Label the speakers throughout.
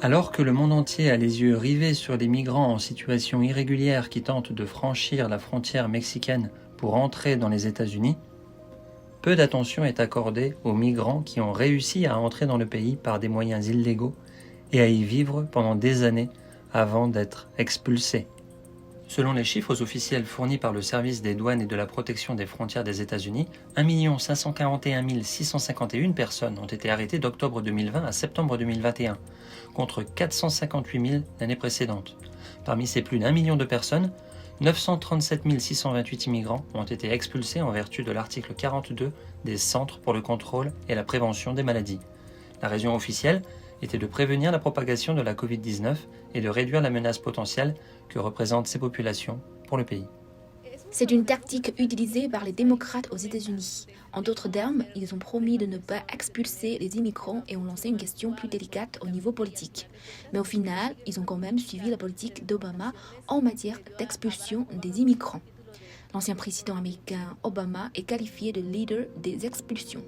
Speaker 1: Alors que le monde entier a les yeux rivés sur les migrants en situation irrégulière qui tentent de franchir la frontière mexicaine pour entrer dans les États-Unis, peu d'attention est accordée aux migrants qui ont réussi à entrer dans le pays par des moyens illégaux et à y vivre pendant des années avant d'être expulsés. Selon les chiffres officiels fournis par le service des douanes et de la protection des frontières des États-Unis, 1 541 651 personnes ont été arrêtées d'octobre 2020 à septembre 2021, contre 458 000 l'année précédente. Parmi ces plus d'1 million de personnes, 937 628 immigrants ont été expulsés en vertu de l'article 42 des Centres pour le contrôle et la prévention des maladies. La raison officielle était de prévenir la propagation de la Covid-19 et de réduire la menace potentielle que représentent ces populations pour le pays.
Speaker 2: C'est une tactique utilisée par les démocrates aux États-Unis. En d'autres termes, ils ont promis de ne pas expulser les immigrants et ont lancé une question plus délicate au niveau politique. Mais au final, ils ont quand même suivi la politique d'Obama en matière d'expulsion des immigrants. L'ancien président américain Obama est qualifié de leader des expulsions.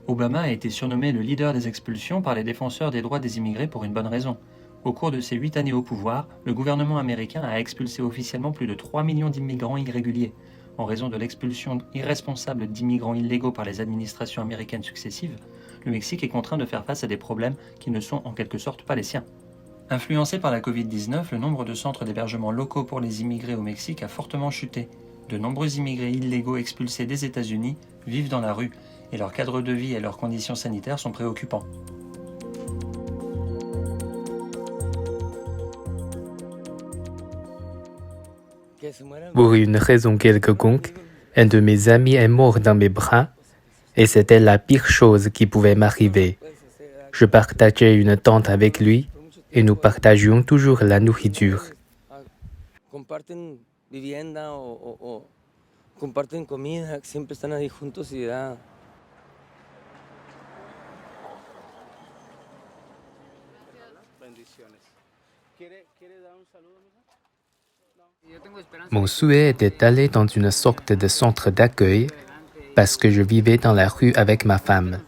Speaker 1: Obama a été surnommé le leader des expulsions par les défenseurs des droits des immigrés pour une bonne raison. Au cours de ses 8 années au pouvoir, le gouvernement américain a expulsé officiellement plus de 3 millions d'immigrants irréguliers. En raison de l'expulsion irresponsable d'immigrants illégaux par les administrations américaines successives, le Mexique est contraint de faire face à des problèmes qui ne sont en quelque sorte pas les siens. Influencé par la Covid-19, le nombre de centres d'hébergement locaux pour les immigrés au Mexique a fortement chuté. De nombreux immigrés illégaux expulsés des États-Unis vivent dans la rue et leur cadre de vie et leurs conditions sanitaires sont préoccupants.
Speaker 3: Pour une raison quelconque, un de mes amis est mort dans mes bras et c'était la pire chose qui pouvait m'arriver. Je partageais une tente avec lui et nous partagions toujours la nourriture.
Speaker 4: Comparten vivienda o comparten comida, siempre están ahí juntos y da.
Speaker 3: Mon souhait était d'aller dans une sorte de centre d'accueil parce que je vivais dans la rue avec ma femme.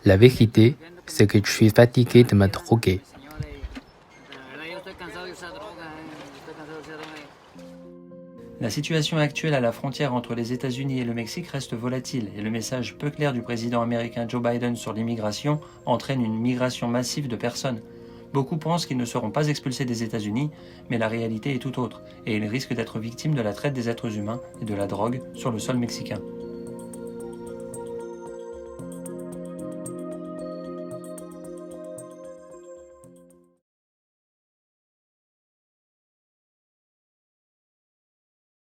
Speaker 3: La vérité, c'est que je suis fatigué de me droguer.
Speaker 1: La situation actuelle à la frontière entre les États-Unis et le Mexique reste volatile et le message peu clair du président américain Joe Biden sur l'immigration entraîne une migration massive de personnes. Beaucoup pensent qu'ils ne seront pas expulsés des États-Unis, mais la réalité est tout autre et ils risquent d'être victimes de la traite des êtres humains et de la drogue sur le sol mexicain.